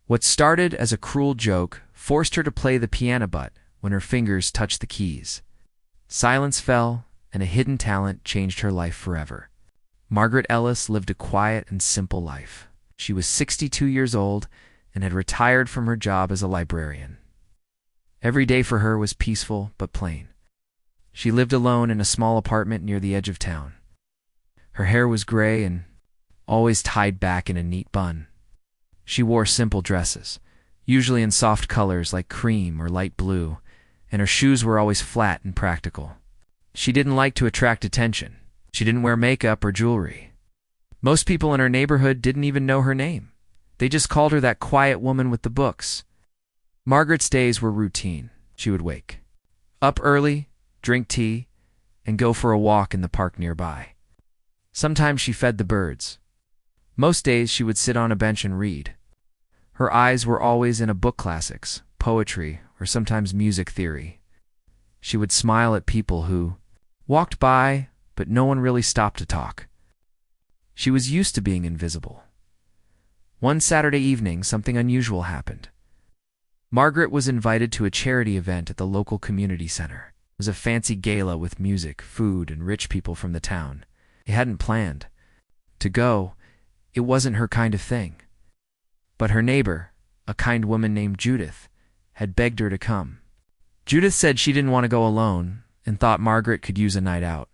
What started as a cruel joke forced her to play the piano butt when her fingers touched the keys. Silence fell, and a hidden talent changed her life forever. Margaret Ellis lived a quiet and simple life. She was 62 years old and had retired from her job as a librarian. Every day for her was peaceful but plain. She lived alone in a small apartment near the edge of town. Her hair was gray and always tied back in a neat bun. She wore simple dresses, usually in soft colors like cream or light blue, and her shoes were always flat and practical. She didn't like to attract attention. She didn't wear makeup or jewelry. Most people in her neighborhood didn't even know her name. They just called her that quiet woman with the books. Margaret's days were routine. She would wake up early, drink tea, and go for a walk in the park nearby. Sometimes she fed the birds. Most days she would sit on a bench and read. Her eyes were always in a book classics, poetry, or sometimes music theory. She would smile at people who walked by, but no one really stopped to talk. She was used to being invisible. One Saturday evening, something unusual happened. Margaret was invited to a charity event at the local community center. It was a fancy gala with music, food, and rich people from the town. They hadn't planned to go. It wasn't her kind of thing. But her neighbor, a kind woman named Judith, had begged her to come. Judith said she didn't want to go alone and thought Margaret could use a night out.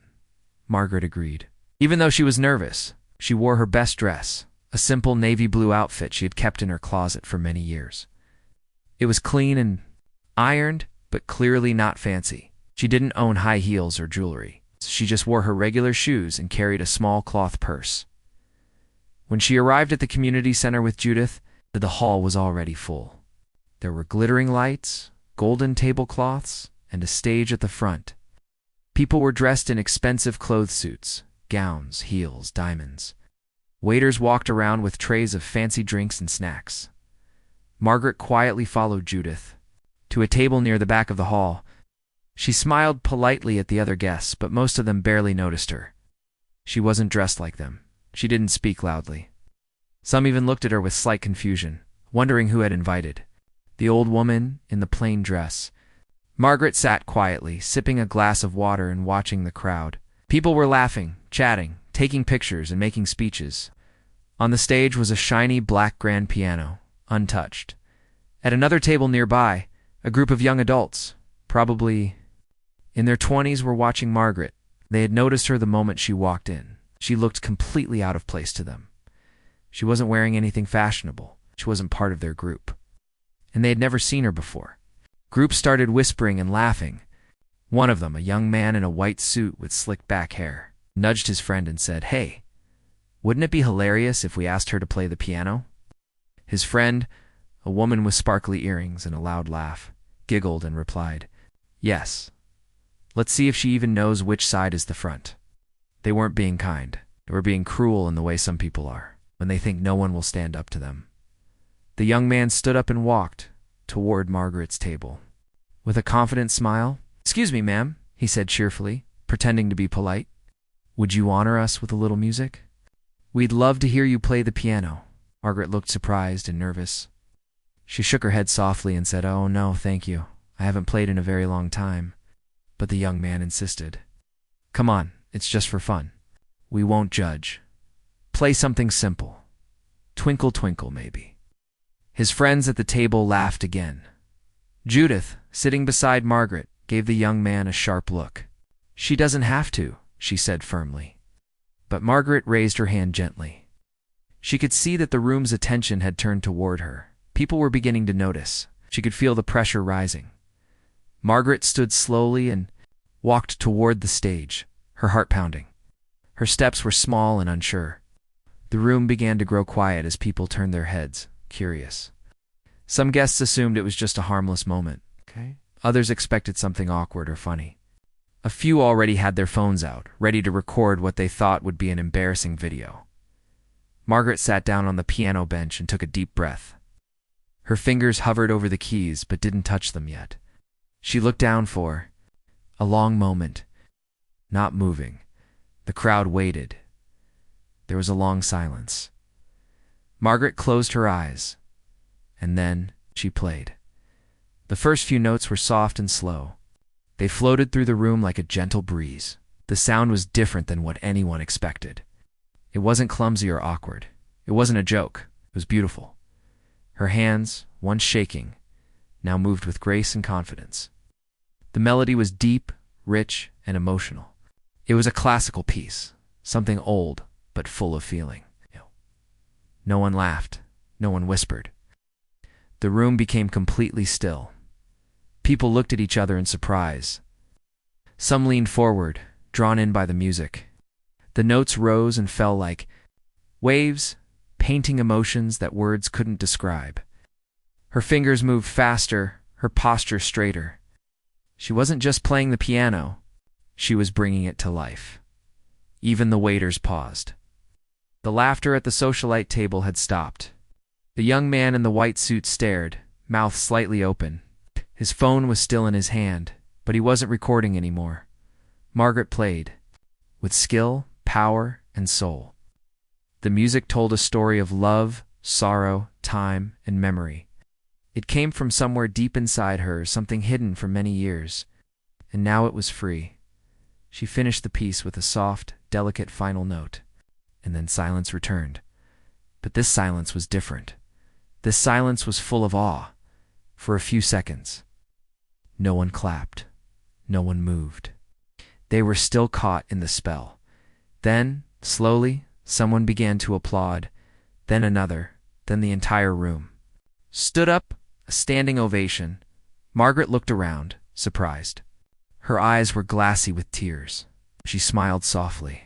Margaret agreed. Even though she was nervous, she wore her best dress, a simple navy blue outfit she had kept in her closet for many years. It was clean and ironed, but clearly not fancy. She didn't own high heels or jewelry. She just wore her regular shoes and carried a small cloth purse. When she arrived at the community center with Judith, the hall was already full. There were glittering lights, golden tablecloths, and a stage at the front. People were dressed in expensive clothes suits, gowns, heels, diamonds. Waiters walked around with trays of fancy drinks and snacks. Margaret quietly followed Judith to a table near the back of the hall. She smiled politely at the other guests, but most of them barely noticed her. She wasn't dressed like them. She didn't speak loudly. Some even looked at her with slight confusion, wondering who had invited the old woman in the plain dress. Margaret sat quietly, sipping a glass of water and watching the crowd. People were laughing, chatting, taking pictures, and making speeches. On the stage was a shiny black grand piano, untouched. At another table nearby, a group of young adults, probably in their 20s, were watching Margaret. They had noticed her the moment she walked in. She looked completely out of place to them. She wasn't wearing anything fashionable. She wasn't part of their group. And they had never seen her before. Groups started whispering and laughing. One of them, a young man in a white suit with slicked back hair, nudged his friend and said, "Hey, wouldn't it be hilarious if we asked her to play the piano?" His friend, a woman with sparkly earrings and a loud laugh, giggled and replied, "Yes. Let's see if she even knows which side is the front." They weren't being kind. They were being cruel in the way some people are, when they think no one will stand up to them. The young man stood up and walked toward Margaret's table. With a confident smile, "Excuse me, ma'am," he said cheerfully, pretending to be polite. "Would you honor us with a little music?" "We'd love to hear you play the piano." Margaret looked surprised and nervous. She shook her head softly and said, "Oh, no, thank you. I haven't played in a very long time." But the young man insisted. "Come on, it's just for fun. We won't judge. Play something simple. Twinkle, twinkle, maybe." His friends at the table laughed again. Judith, sitting beside Margaret, gave the young man a sharp look. "She doesn't have to," she said firmly. But Margaret raised her hand gently. She could see that the room's attention had turned toward her. People were beginning to notice. She could feel the pressure rising. Margaret stood slowly and walked toward the stage, her heart pounding. Her steps were small and unsure. The room began to grow quiet as people turned their heads, curious. Some guests assumed it was just a harmless moment. Others expected something awkward or funny. A few already had their phones out, ready to record what they thought would be an embarrassing video. Margaret sat down on the piano bench and took a deep breath. Her fingers hovered over the keys but didn't touch them yet. She looked down for a long moment, not moving. The crowd waited. There was a long silence. Margaret closed her eyes, and then she played. The first few notes were soft and slow. They floated through the room like a gentle breeze. The sound was different than what anyone expected. It wasn't clumsy or awkward. It wasn't a joke. It was beautiful. Her hands, once shaking, now moved with grace and confidence. The melody was deep, rich, and emotional. It was a classical piece, something old but full of feeling. No one laughed. No one whispered. The room became completely still. People looked at each other in surprise. Some leaned forward, drawn in by the music. The notes rose and fell like waves, painting emotions that words couldn't describe. Her fingers moved faster, her posture straighter. She wasn't just playing the piano, she was bringing it to life. Even the waiters paused. The laughter at the socialite table had stopped. The young man in the white suit stared, mouth slightly open. His phone was still in his hand, but he wasn't recording anymore. Margaret played, with skill, power, and soul. The music told a story of love, sorrow, time, and memory. It came from somewhere deep inside her, something hidden for many years, and now it was free. She finished the piece with a soft, delicate final note, and then silence returned. But this silence was different. This silence was full of awe. For a few seconds, no one clapped. No one moved. They were still caught in the spell. Then, slowly, someone began to applaud, then another, then the entire room stood up, a standing ovation. Margaret looked around, surprised. Her eyes were glassy with tears. She smiled softly.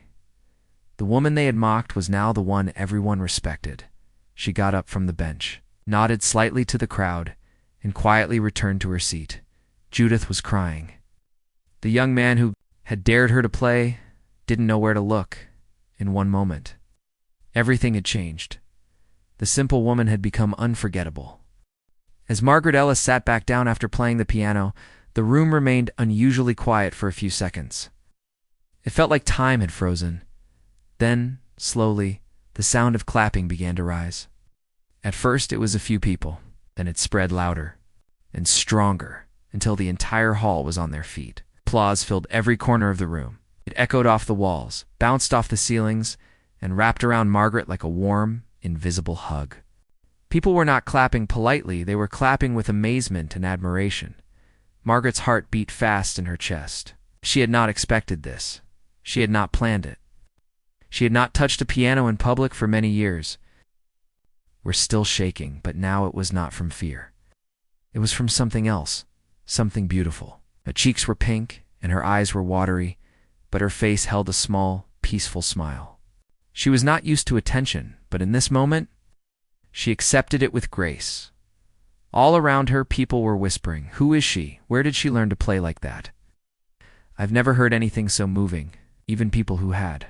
The woman they had mocked was now the one everyone respected. She got up from the bench, nodded slightly to the crowd, and quietly returned to her seat. Judith was crying. The young man who had dared her to play didn't know where to look. In one moment, everything had changed. The simple woman had become unforgettable. As Margaret Ellis sat back down after playing the piano, the room remained unusually quiet for a few seconds. It felt like time had frozen. Then, slowly, the sound of clapping began to rise. At first, it was a few people. Then it spread louder and stronger until the entire hall was on their feet. Applause filled every corner of the room. It echoed off the walls, bounced off the ceilings, and wrapped around Margaret like a warm, invisible hug. People were not clapping politely, they were clapping with amazement and admiration. Margaret's heart beat fast in her chest. She had not expected this. She had not planned it. She had not touched a piano in public for many years. Were still shaking, but now it was not from fear. It was from something else, something beautiful. Her cheeks were pink, and her eyes were watery, but her face held a small, peaceful smile. She was not used to attention, but in this moment, she accepted it with grace. All around her, people were whispering, "Who is she? Where did she learn to play like that?" I've never heard anything so moving. Even people who had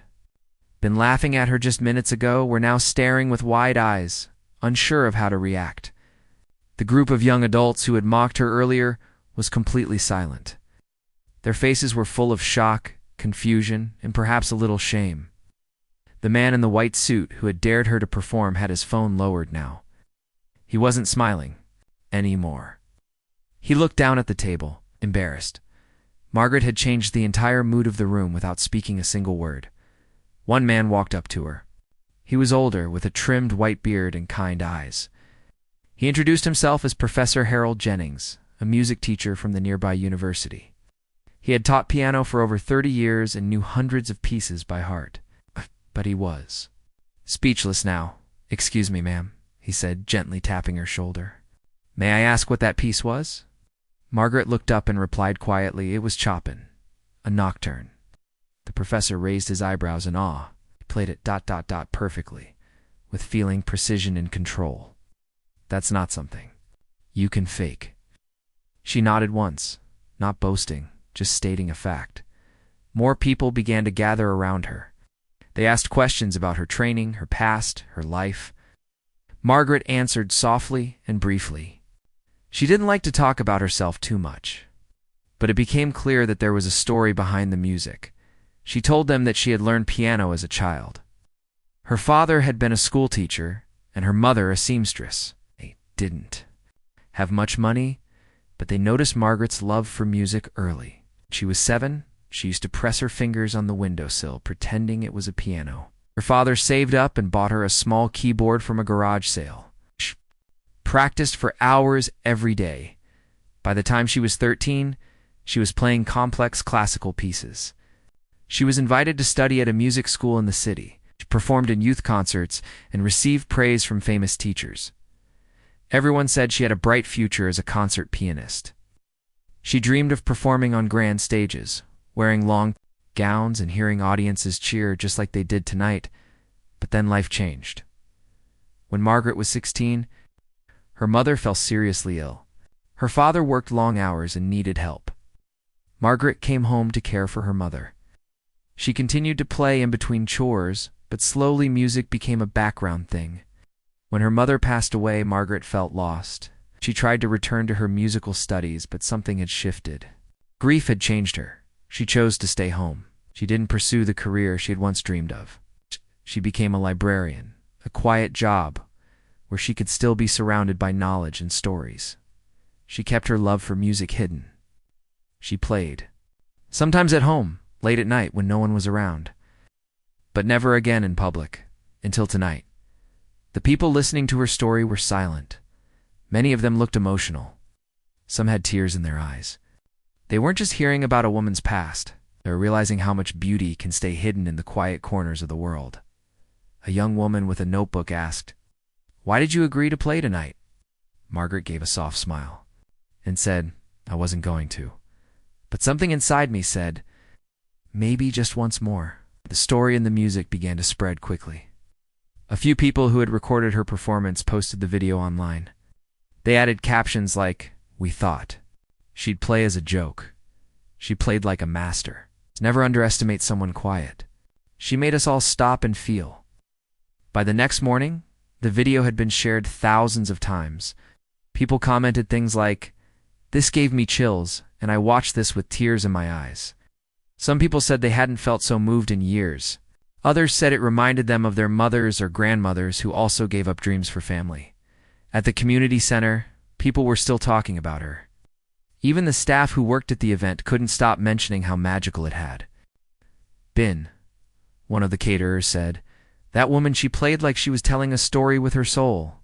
been laughing at her just minutes ago were now staring with wide eyes, unsure of how to react. The group of young adults who had mocked her earlier was completely silent. Their faces were full of shock, confusion, and perhaps a little shame. The man in the white suit who had dared her to perform had his phone lowered now. He wasn't smiling anymore. He looked down at the table, embarrassed. Margaret had changed the entire mood of the room without speaking a single word. One man walked up to her. He was older, with a trimmed white beard and kind eyes. He introduced himself as Professor Harold Jennings, a music teacher from the nearby university. He had taught piano for over 30 years and knew hundreds of pieces by heart. But he was speechless now. "Excuse me, ma'am," he said, gently tapping her shoulder. "May I ask what that piece was?" Margaret looked up and replied quietly, "It was Chopin, a nocturne." The professor raised his eyebrows in awe. He played it ... perfectly, with feeling, precision, and control. "That's not something you can fake." She nodded once, not boasting, just stating a fact. More people began to gather around her. They asked questions about her training, her past, her life. Margaret answered softly and briefly. She didn't like to talk about herself too much, but it became clear that there was a story behind the music. She told them that she had learned piano as a child. Her father had been a school teacher, and her mother a seamstress. They didn't have much money, but they noticed Margaret's love for music early. She was 7. She used to press her fingers on the windowsill, pretending it was a piano. Her father saved up and bought her a small keyboard from a garage sale. She practiced for hours every day. By the time she was 13, she was playing complex classical pieces. She was invited to study at a music school in the city. She performed in youth concerts and received praise from famous teachers. Everyone said she had a bright future as a concert pianist. She dreamed of performing on grand stages, wearing long gowns and hearing audiences cheer just like they did tonight. But then life changed. When Margaret was 16, her mother fell seriously ill. Her father worked long hours and needed help. Margaret came home to care for her mother. She continued to play in between chores, but slowly music became a background thing. When her mother passed away, Margaret felt lost. She tried to return to her musical studies, but something had shifted. Grief had changed her. She chose to stay home. She didn't pursue the career she had once dreamed of. She became a librarian, a quiet job where she could still be surrounded by knowledge and stories. She kept her love for music hidden. She played. Sometimes at home, late at night when no one was around. But never again in public, until tonight. The people listening to her story were silent. Many of them looked emotional. Some had tears in their eyes. They weren't just hearing about a woman's past. They were realizing how much beauty can stay hidden in the quiet corners of the world. A young woman with a notebook asked, "Why did you agree to play tonight?" Margaret gave a soft smile and said, "I wasn't going to. But something inside me said, maybe just once more." The story and the music began to spread quickly. A few people who had recorded her performance posted the video online. They added captions like, "We thought she'd play as a joke. She played like a master. Never underestimate someone quiet. She made us all stop and feel." By the next morning, the video had been shared thousands of times. People commented things like, "This gave me chills, and I watched this with tears in my eyes." Some people said they hadn't felt so moved in years. Others said it reminded them of their mothers or grandmothers who also gave up dreams for family. At the community center, people were still talking about her. Even the staff who worked at the event couldn't stop mentioning how magical it had been. One of the caterers said, "That woman, she played like she was telling a story with her soul."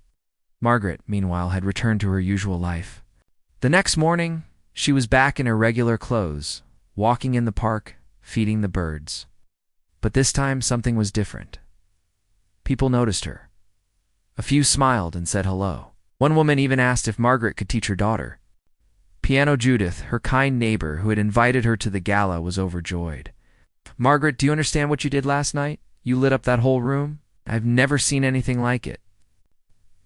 Margaret, meanwhile, had returned to her usual life. The next morning, she was back in her regular clothes, walking in the park, feeding the birds. But this time, something was different. People noticed her. A few smiled and said hello. One woman even asked if Margaret could teach her daughter. Piano Judith, her kind neighbor who had invited her to the gala, was overjoyed. "Margaret, do you understand what you did last night? You lit up that whole room. I've never seen anything like it."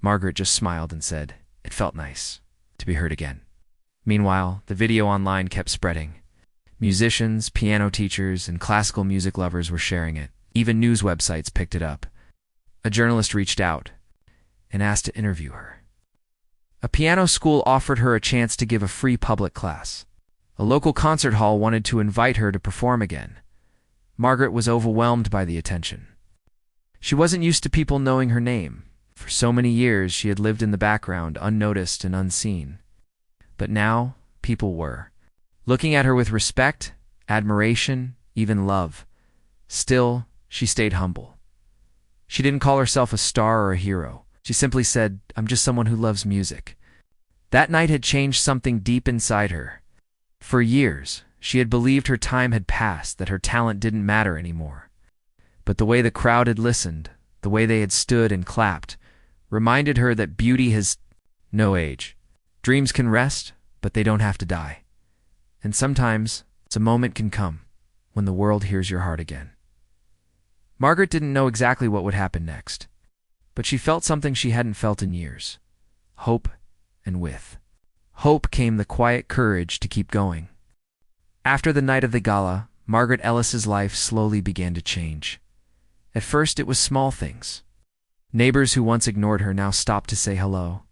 Margaret just smiled and said, "It felt nice to be heard again." Meanwhile, the video online kept spreading. Musicians, piano teachers, and classical music lovers were sharing it. Even news websites picked it up. A journalist reached out and asked to interview her. A piano school offered her a chance to give a free public class. A local concert hall wanted to invite her to perform again. Margaret was overwhelmed by the attention. She wasn't used to people knowing her name. For so many years, she had lived in the background, unnoticed and unseen. But now, people were looking at her with respect, admiration, even love. Still, she stayed humble. She didn't call herself a star or a hero. She simply said, "I'm just someone who loves music." That night had changed something deep inside her. For years, she had believed her time had passed, that her talent didn't matter anymore. But the way the crowd had listened, the way they had stood and clapped, reminded her that beauty has no age. Dreams can rest, but they don't have to die. And sometimes, a moment can come when the world hears your heart again. Margaret didn't know exactly what would happen next, but she felt something she hadn't felt in years. Hope, and with hope came the quiet courage to keep going. After the night of the gala, Margaret Ellis's life slowly began to change. At first, it was small things. Neighbors who once ignored her now stopped to say hello.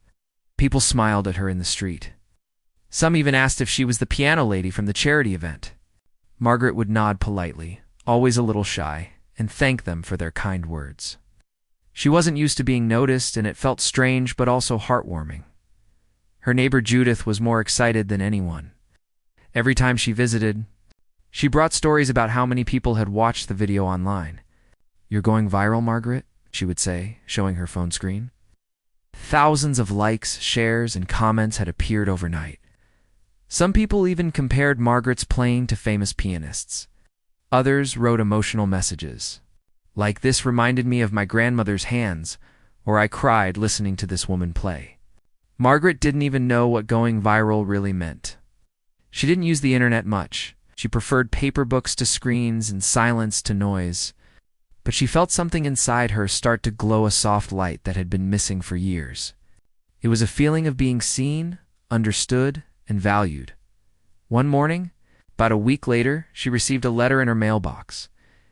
People smiled at her in the street. Some even asked if she was the piano lady from the charity event. Margaret would nod politely, always a little shy, and thank them for their kind words. She wasn't used to being noticed, and it felt strange but also heartwarming. Her neighbor Judith was more excited than anyone. Every time she visited, she brought stories about how many people had watched the video online. "You're going viral, Margaret," she would say, showing her phone screen. Thousands of likes, shares, and comments had appeared overnight. Some people even compared Margaret's playing to famous pianists. Others wrote emotional messages, like "This reminded me of my grandmother's hands," or "I cried listening to this woman play." Margaret didn't even know what going viral really meant. She didn't use the internet much. She preferred paper books to screens and silence to noise. But she felt something inside her start to glow, a soft light that had been missing for years. It was a feeling of being seen, understood, and valued. One morning, about a week later, she received a letter in her mailbox.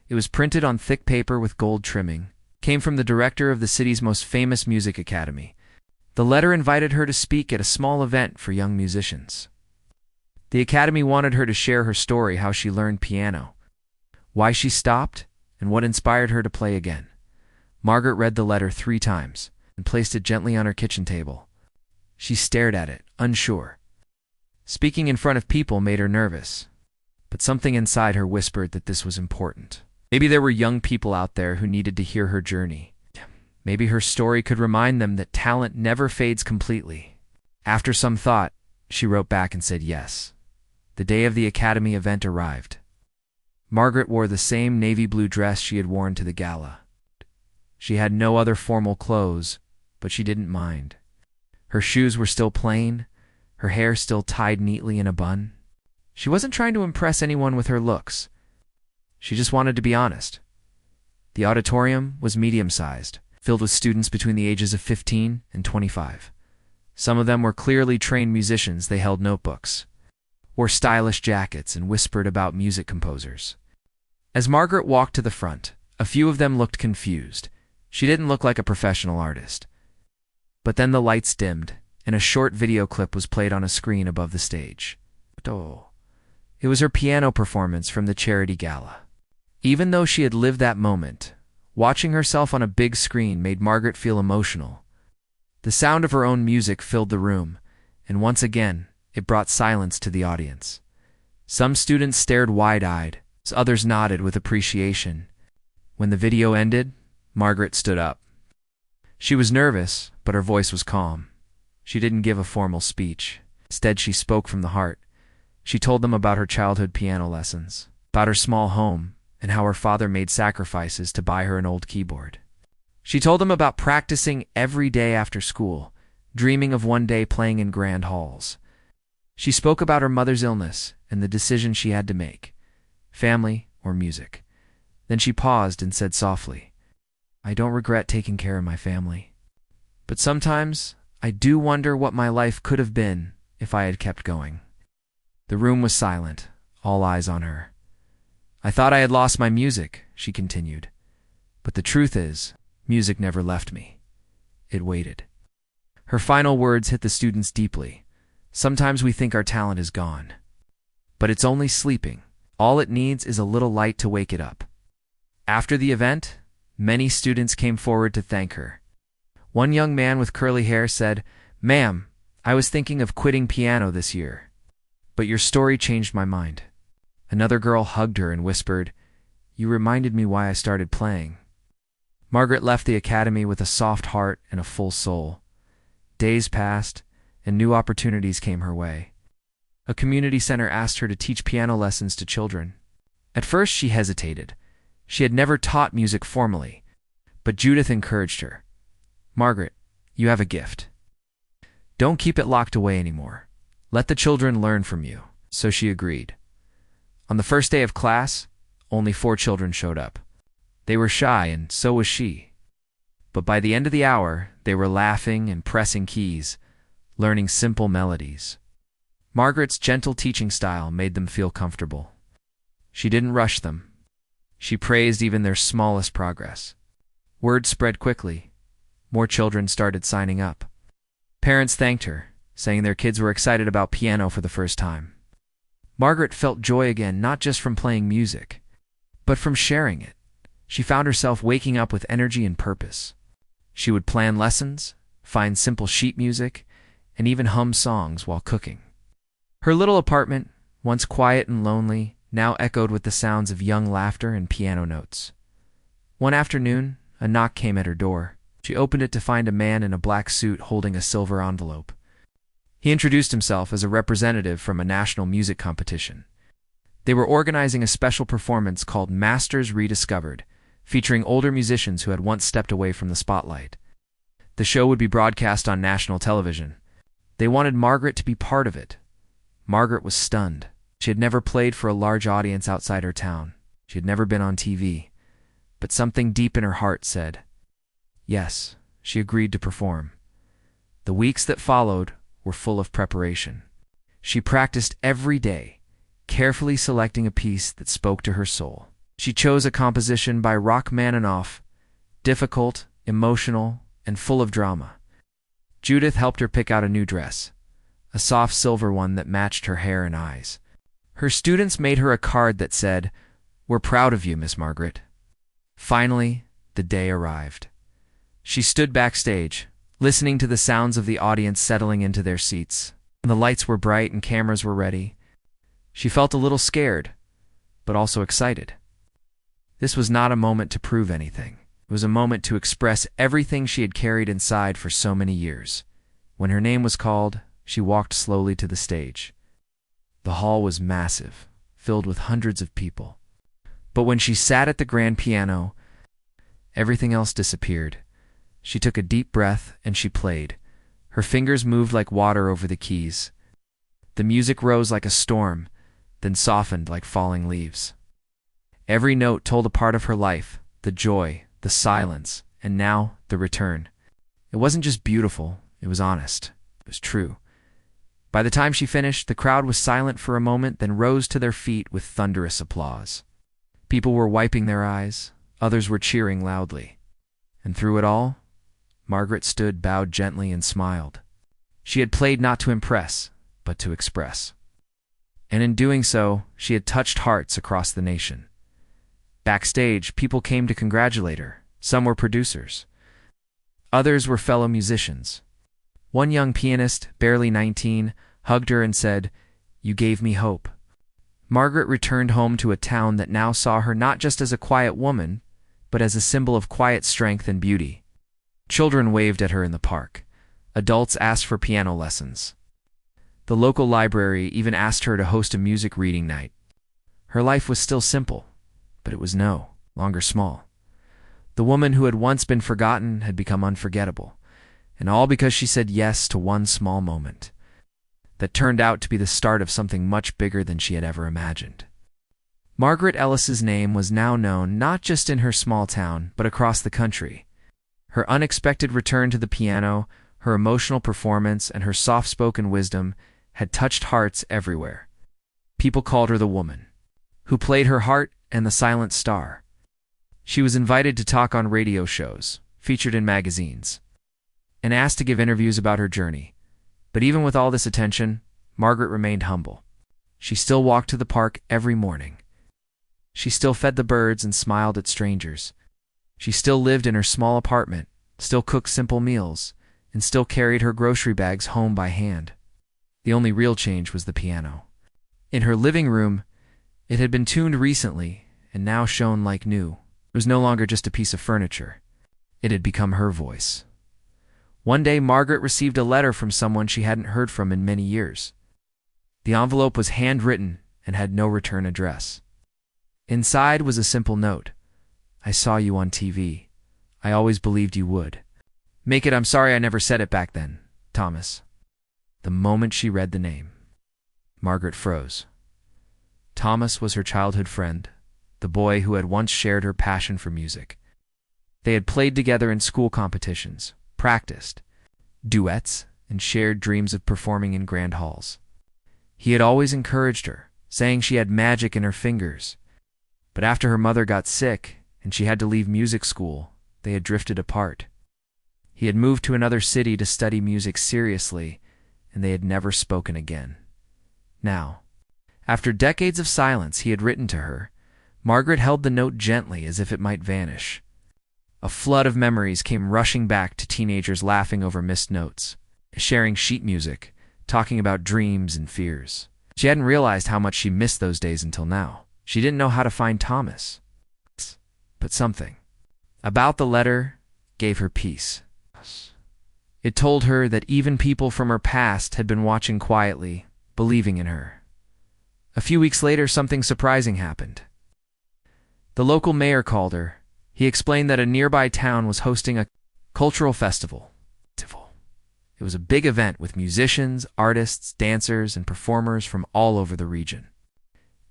It was printed on thick paper with gold trimming. It came from the director of the city's most famous music academy. The letter invited her to speak at a small event for young musicians. The academy wanted her to share her story, how she learned piano, why she stopped, and what inspired her to play again. Margaret read the letter 3 times and placed it gently on her kitchen table. She stared at it, unsure. Speaking in front of people made her nervous, but something inside her whispered that this was important. Maybe there were young people out there who needed to hear her journey. Maybe her story could remind them that talent never fades completely. After some thought, she wrote back and said yes. The day of the academy event arrived. Margaret wore the same navy blue dress she had worn to the gala. She had no other formal clothes, but she didn't mind. Her shoes were still plain, her hair still tied neatly in a bun. She wasn't trying to impress anyone with her looks. She just wanted to be honest. The auditorium was medium-sized, filled with students between the ages of 15 and 25. Some of them were clearly trained musicians. They held notebooks, wore stylish jackets, and whispered about music composers. As Margaret walked to the front, a few of them looked confused. She didn't look like a professional artist. But then the lights dimmed, and a short video clip was played on a screen above the stage. It was her piano performance from the charity gala. Even though she had lived that moment, watching herself on a big screen made Margaret feel emotional. The sound of her own music filled the room, and once again, it brought silence to the audience. Some students stared wide-eyed, others nodded with appreciation. When the video ended, Margaret stood up. She was nervous, but her voice was calm. She didn't give a formal speech. Instead, she spoke from the heart. She told them about her childhood piano lessons, about her small home, and how her father made sacrifices to buy her an old keyboard. She told them about practicing every day after school, dreaming of one day playing in grand halls. She spoke about her mother's illness and the decision she had to make, family or music. Then she paused and said softly, "I don't regret taking care of my family. But sometimes I do wonder what my life could have been if I had kept going." The room was silent, all eyes on her. "I thought I had lost my music," she continued. "But the truth is, music never left me. It waited." Her final words hit the students deeply. Sometimes we think our talent is gone, but it's only sleeping. All it needs is a little light to wake it up. After the event, many students came forward to thank her. One young man with curly hair said, "Ma'am, I was thinking of quitting piano this year, but your story changed my mind." Another girl hugged her and whispered, "You reminded me why I started playing." Margaret left the academy with a soft heart and a full soul. Days passed, and new opportunities came her way. A community center asked her to teach piano lessons to children. At first, she hesitated. She had never taught music formally, but Judith encouraged her. "Margaret, you have a gift. Don't keep it locked away anymore. Let the children learn from you." So she agreed. On the first day of class, only 4 children showed up. They were shy, and so was she. But by the end of the hour, they were laughing and pressing keys, learning simple melodies. Margaret's gentle teaching style made them feel comfortable. She didn't rush them. She praised even their smallest progress. Word spread quickly. More children started signing up. Parents thanked her, saying their kids were excited about piano for the first time. Margaret felt joy again, not just from playing music, but from sharing it. She found herself waking up with energy and purpose. She would plan lessons, find simple sheet music, and even hummed songs while cooking. Her little apartment, once quiet and lonely, now echoed with the sounds of young laughter and piano notes. One afternoon, a knock came at her door. She opened it to find a man in a black suit holding a silver envelope. He introduced himself as a representative from a national music competition. They were organizing a special performance called Masters Rediscovered, featuring older musicians who had once stepped away from the spotlight. The show would be broadcast on national television. They wanted Margaret to be part of it. Margaret was stunned. She had never played for a large audience outside her town. She had never been on TV. But something deep in her heart said, yes. She agreed to perform. The weeks that followed were full of preparation. She practiced every day, carefully selecting a piece that spoke to her soul. She chose a composition by Rachmaninoff, difficult, emotional, and full of drama. Judith helped her pick out a new dress, a soft silver one that matched her hair and eyes. Her students made her a card that said, "We're proud of you, Miss Margaret." Finally, the day arrived. She stood backstage, listening to the sounds of the audience settling into their seats. The lights were bright and cameras were ready. She felt a little scared, but also excited. This was not a moment to prove anything. It was a moment to express everything she had carried inside for so many years. When her name was called, she walked slowly to the stage. The hall was massive, filled with hundreds of people. But when she sat at the grand piano, everything else disappeared. She took a deep breath and she played. Her fingers moved like water over the keys. The music rose like a storm, then softened like falling leaves. Every note told a part of her life, the joy, the silence, and now the return. It wasn't just beautiful, it was honest. It was true. By the time she finished, the crowd was silent for a moment, then rose to their feet with thunderous applause. People were wiping their eyes, others were cheering loudly. And through it all, Margaret stood bowed gently and smiled. She had played not to impress, but to express. And in doing so, she had touched hearts across the nation. Backstage, people came to congratulate her. Some were producers. Others were fellow musicians. One young pianist, barely 19, hugged her and said, "You gave me hope." Margaret returned home to a town that now saw her not just as a quiet woman, but as a symbol of quiet strength and beauty. Children waved at her in the park. Adults asked for piano lessons. The local library even asked her to host a music reading night. Her life was still simple, but it was no longer small. The woman who had once been forgotten had become unforgettable, and all because she said yes to one small moment that turned out to be the start of something much bigger than she had ever imagined. Margaret Ellis's name was now known not just in her small town, but across the country. Her unexpected return to the piano, her emotional performance, and her soft-spoken wisdom had touched hearts everywhere. People called her the woman who played her heart and the silent star. She was invited to talk on radio shows, featured in magazines, and asked to give interviews about her journey. But even with all this attention, Margaret remained humble. She still walked to the park every morning. She still fed the birds and smiled at strangers. She still lived in her small apartment, still cooked simple meals, and still carried her grocery bags home by hand. The only real change was the piano. In her living room, it had been tuned recently and now shone like new. It was no longer just a piece of furniture. It had become her voice. One day, Margaret received a letter from someone she hadn't heard from in many years. The envelope was handwritten and had no return address. Inside was a simple note. "I saw you on TV. I always believed you would. Make it I'm sorry I never said it back then, Thomas." The moment she read the name, Margaret froze. Thomas was her childhood friend, the boy who had once shared her passion for music. They had played together in school competitions, practiced duets, and shared dreams of performing in grand halls. He had always encouraged her, saying she had magic in her fingers. But after her mother got sick and she had to leave music school, they had drifted apart. He had moved to another city to study music seriously, and they had never spoken again. Now, after decades of silence, he had written to her. Margaret held the note gently as if it might vanish. A flood of memories came rushing back to teenagers laughing over missed notes, sharing sheet music, talking about dreams and fears. She hadn't realized how much she missed those days until now. She didn't know how to find Thomas. But something about the letter gave her peace. It told her that even people from her past had been watching quietly, believing in her. A few weeks later, something surprising happened. The local mayor called her. He explained that a nearby town was hosting a cultural festival. It was a big event with musicians, artists, dancers, and performers from all over the region.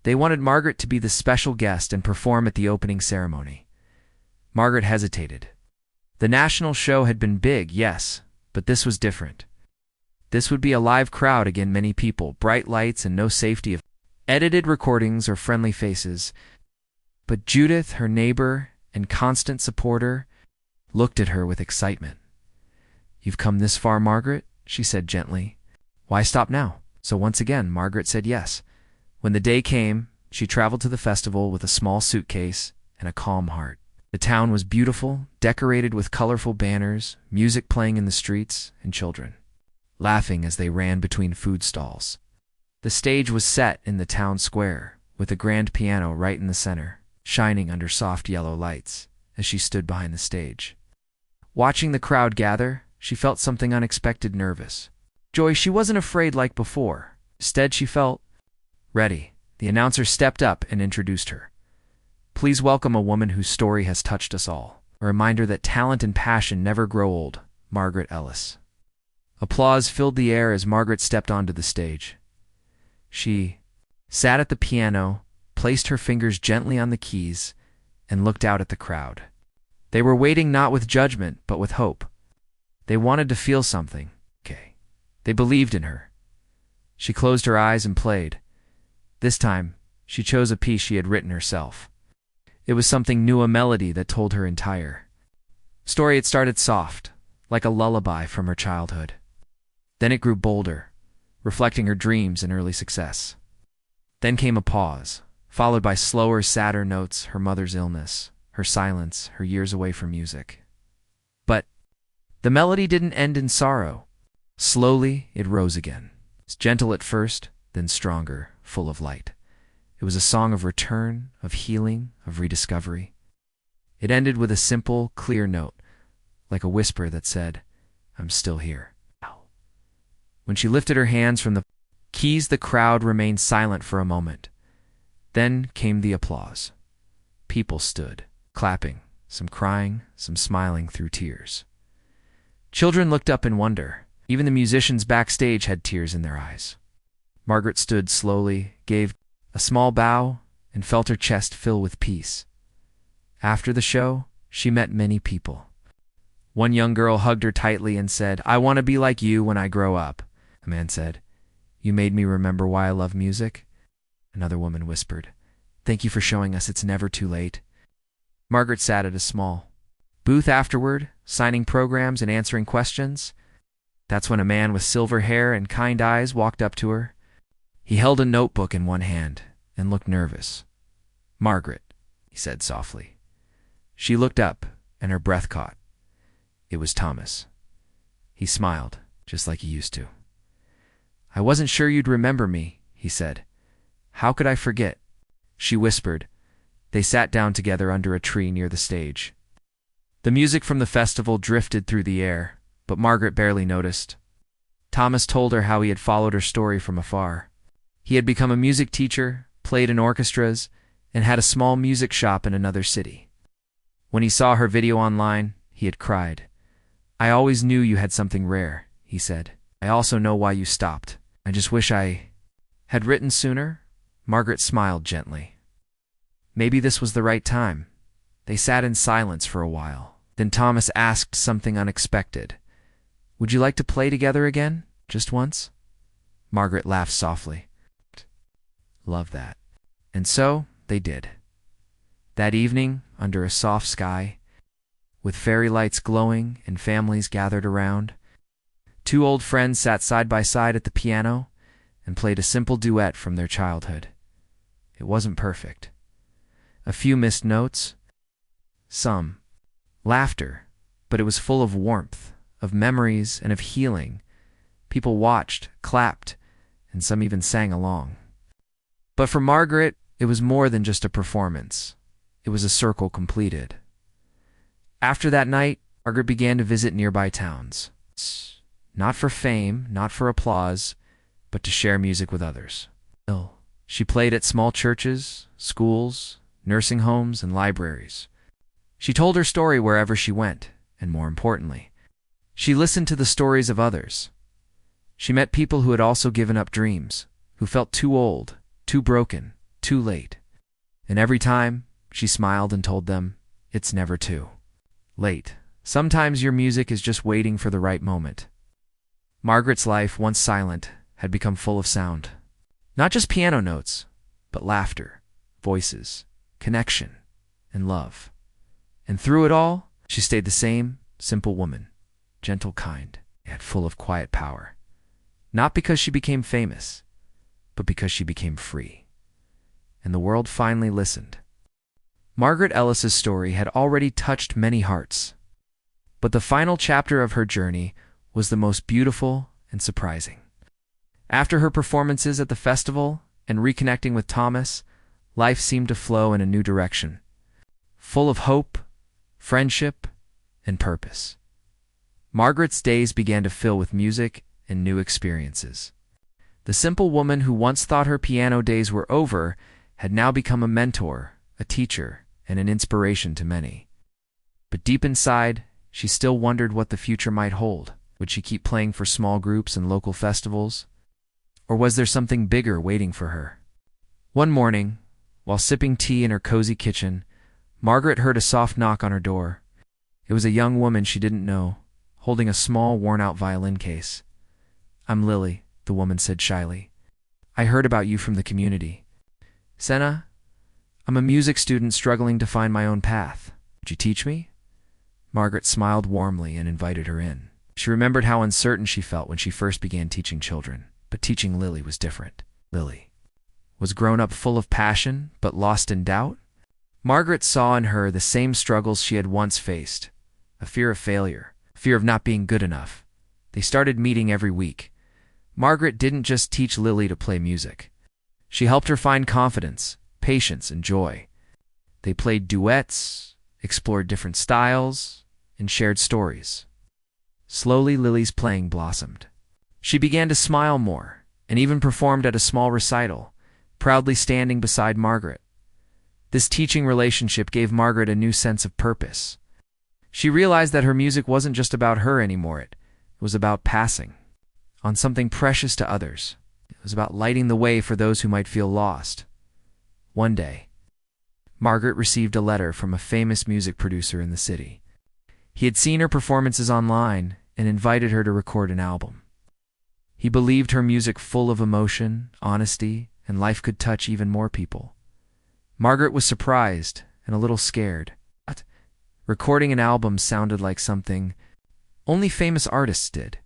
They wanted Margaret to be the special guest and perform at the opening ceremony. Margaret hesitated. The national show had been big, yes, but this was different. This would be a live crowd, again many people, bright lights and no safety of edited recordings or friendly faces. But Judith, her neighbor and constant supporter, looked at her with excitement. "You've come this far, Margaret," she said gently. "Why stop now?" So once again, Margaret said yes. When the day came, she traveled to the festival with a small suitcase and a calm heart. The town was beautiful, decorated with colorful banners, music playing in the streets, and children laughing as they ran between food stalls. The stage was set in the town square, with a grand piano right in the center, shining under soft yellow lights as she stood behind the stage. Watching the crowd gather, she felt something unexpected, nervous. Joy, she wasn't afraid like before. Instead, she felt ready. The announcer stepped up and introduced her. "Please welcome a woman whose story has touched us all. A reminder that talent and passion never grow old, Margaret Ellis." Applause filled the air as Margaret stepped onto the stage. She sat at the piano, placed her fingers gently on the keys, and looked out at the crowd. They were waiting not with judgment, but with hope. They wanted to feel something. They believed in her. She closed her eyes and played. This time, she chose a piece she had written herself. It was something new, a melody that told her entire story. It started soft, like a lullaby from her childhood. Then it grew bolder, reflecting her dreams and early success. Then came a pause, followed by slower, sadder notes, her mother's illness, her silence, her years away from music. But the melody didn't end in sorrow. Slowly, it rose again. It's gentle at first, then stronger, full of light. It was a song of return, of healing, of rediscovery. It ended with a simple, clear note, like a whisper that said, "I'm still here." When she lifted her hands from the keys, the crowd remained silent for a moment. Then came the applause. People stood, clapping, some crying, some smiling through tears. Children looked up in wonder. Even the musicians backstage had tears in their eyes. Margaret stood slowly, gave a small bow, and felt her chest fill with peace. After the show, she met many people. One young girl hugged her tightly and said, "I want to be like you when I grow up." A man said, "You made me remember why I love music." Another woman whispered, "Thank you for showing us it's never too late." Margaret sat at a small booth afterward, signing programs and answering questions. That's when a man with silver hair and kind eyes walked up to her. He held a notebook in one hand and looked nervous. "Margaret," he said softly. She looked up and her breath caught. It was Thomas. He smiled, just like he used to. "I wasn't sure you'd remember me," he said. "How could I forget?" She whispered. They sat down together under a tree near the stage. The music from the festival drifted through the air, but Margaret barely noticed. Thomas told her how he had followed her story from afar. He had become a music teacher, played in orchestras, and had a small music shop in another city. When he saw her video online, he had cried. "I always knew you had something rare," he said. "I also know why you stopped. I just wish I had written sooner." Margaret smiled gently. Maybe this was the right time. They sat in silence for a while. Then Thomas asked something unexpected. "Would you like to play together again, just once?" Margaret laughed softly. "Love that." And so they did. That evening, under a soft sky, with fairy lights glowing and families gathered around, two old friends sat side by side at the piano and played a simple duet from their childhood. It wasn't perfect. A few missed notes, some laughter, but it was full of warmth, of memories, and of healing People watched, clapped, and some even sang along. But for Margaret, it was more than just a performance. It was a circle completed. After that night, Margaret began to visit nearby towns. Not for fame, not for applause, but to share music with others. She played at small churches, schools, nursing homes, and libraries. She told her story wherever she went, and more importantly, she listened to the stories of others. She met people who had also given up dreams, who felt too old, too broken, too late. And every time, she smiled and told them, it's never too late. Sometimes your music is just waiting for the right moment. Margaret's life, once silent, had become full of sound. Not just piano notes, but laughter, voices, connection, and love. And through it all, she stayed the same simple woman, gentle, kind, yet full of quiet power. Not because she became famous, but because she became free. And the world finally listened. Margaret Ellis's story had already touched many hearts, but the final chapter of her journey was the most beautiful and surprising. After her performances at the festival and reconnecting with Thomas, life seemed to flow in a new direction, full of hope, friendship, and purpose. Margaret's days began to fill with music and new experiences. The simple woman who once thought her piano days were over had now become a mentor, a teacher, and an inspiration to many. But deep inside, she still wondered what the future might hold. Would she keep playing for small groups and local festivals? Or was there something bigger waiting for her? One morning, while sipping tea in her cozy kitchen, Margaret heard a soft knock on her door. It was a young woman she didn't know, holding a small, worn-out violin case. I'm Lily, the woman said shyly. I heard about you from the community. Senna, I'm a music student struggling to find my own path. Would you teach me? Margaret smiled warmly and invited her in. She remembered how uncertain she felt when she first began teaching children, but teaching Lily was different. Lily was grown up full of passion, but lost in doubt. Margaret saw in her the same struggles she had once faced, a fear of failure, fear of not being good enough. They started meeting every week. Margaret didn't just teach Lily to play music. She helped her find confidence, patience, and joy. They played duets, explored different styles, and shared stories. Slowly, Lily's playing blossomed. She began to smile more, and even performed at a small recital, proudly standing beside Margaret. This teaching relationship gave Margaret a new sense of purpose. She realized that her music wasn't just about her anymore. It was about passing on something precious to others. It was about lighting the way for those who might feel lost. One day, Margaret received a letter from a famous music producer in the city. He had seen her performances online and invited her to record an album. He believed her music full of emotion, honesty, and life could touch even more people. Margaret was surprised and a little scared. But recording an album sounded like something only famous artists did.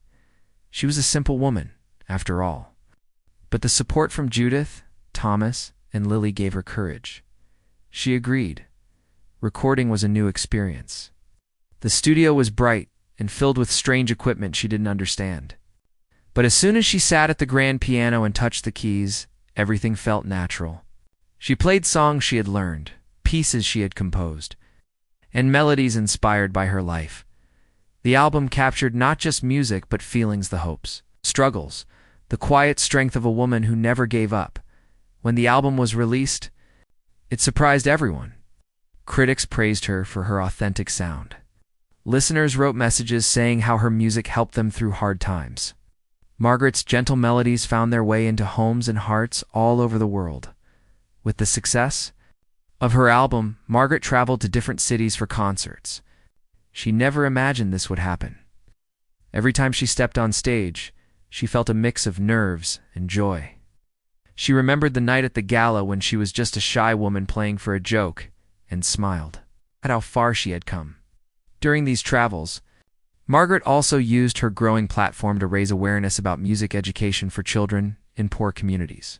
She was a simple woman, after all. But the support from Judith, Thomas, and Lily gave her courage. She agreed. Recording was a new experience. The studio was bright and filled with strange equipment she didn't understand. But as soon as she sat at the grand piano and touched the keys, everything felt natural. She played songs she had learned, pieces she had composed, and melodies inspired by her life. The album captured not just music but feelings, the hopes, struggles, the quiet strength of a woman who never gave up. When the album was released, it surprised everyone. Critics praised her for her authentic sound. Listeners wrote messages saying how her music helped them through hard times. Margaret's gentle melodies found their way into homes and hearts all over the world. With the success of her album, Margaret traveled to different cities for concerts. She never imagined this would happen. Every time she stepped on stage, she felt a mix of nerves and joy. She remembered the night at the gala when she was just a shy woman playing for a joke, and smiled at how far she had come. During these travels, Margaret also used her growing platform to raise awareness about music education for children in poor communities.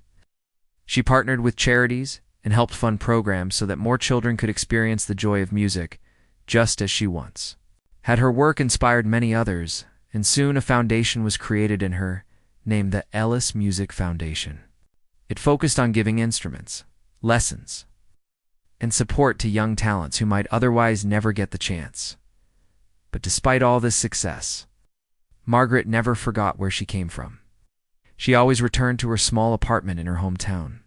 She partnered with charities and helped fund programs so that more children could experience the joy of music, just as she once had. Her work inspired many others, and soon a foundation was created in her named the Ellis Music Foundation. It focused on giving instruments, lessons, and support to young talents who might otherwise never get the chance. But despite all this success, Margaret never forgot where she came from. She always returned to her small apartment in her hometown,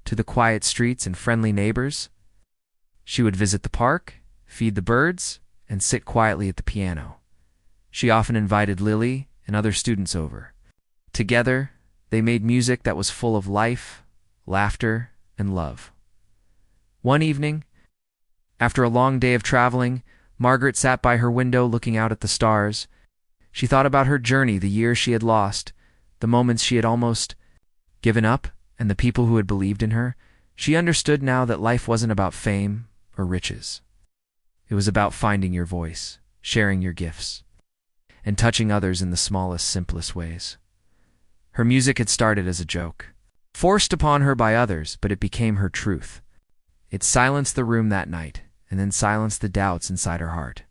to the quiet streets and friendly neighbors. She would visit the park, feed the birds, and sit quietly at the piano. She often invited Lily and other students over. Together, they made music that was full of life, laughter, and love. One evening, after a long day of traveling, Margaret sat by her window looking out at the stars. She thought about her journey, the years she had lost, the moments she had almost given up, and the people who had believed in her. She understood now that life wasn't about fame or riches. It was about finding your voice, sharing your gifts, and touching others in the smallest, simplest ways. Her music had started as a joke, forced upon her by others, but it became her truth. It silenced the room that night, and then silenced the doubts inside her heart.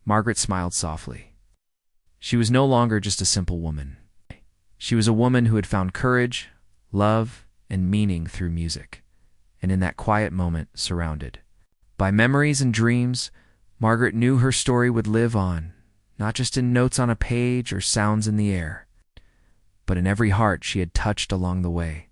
Margaret smiled softly. She was no longer just a simple woman. She was a woman who had found courage, love, and meaning through music, and in that quiet moment, surrounded by memories and dreams, Margaret knew her story would live on, not just in notes on a page or sounds in the air, but in every heart she had touched along the way.